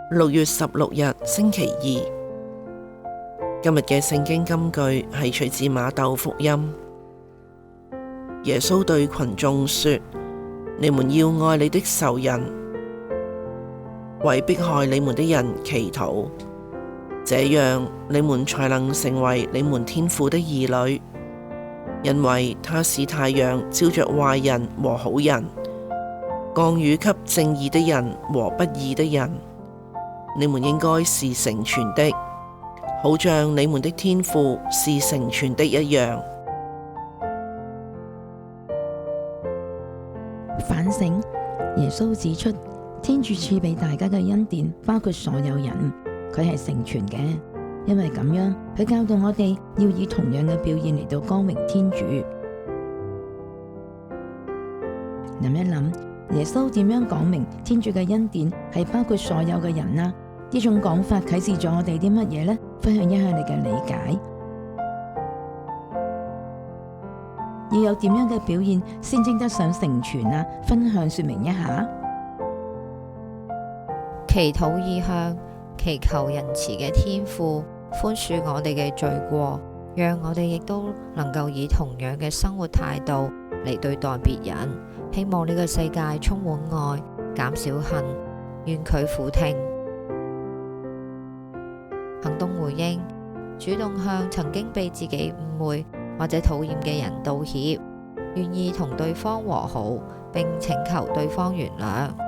6月16日星期二，今日嘅聖經金句係取自馬竇福音。耶穌對群眾說：你們要愛你的仇人，為迫害你們的人祈禱，這樣你們才能成為你們天父的兒女，因為他使太陽照着壞人和好人，降雨給正義的人和不義的人。你們應該是成全的，好像你們的天父是成全的一樣。反省，耶穌指出，天主賜俾大家嘅恩典包括所有人，佢係成全嘅，因為咁樣，佢教導我哋要以同樣嘅表現嚟到光榮天主。諗一諗，耶穌點樣講明天主嘅恩典係包括所有嘅人啊？呢種講法啟示咗我哋啲乜嘢呢？分享一下你嘅理解。要有點樣嘅表現先稱得上成全啊？分享說明一下。祈禱意向，祈求仁慈嘅天父寬恕我哋嘅罪過，讓我哋亦都能夠以同樣嘅生活態度嚟對待別人。希望呢個世界充滿愛，減少恨，願佢俯聽。行動回應，主動向曾經被自己誤會或者討厭嘅人道歉，願意同對方和好，並請求對方原諒。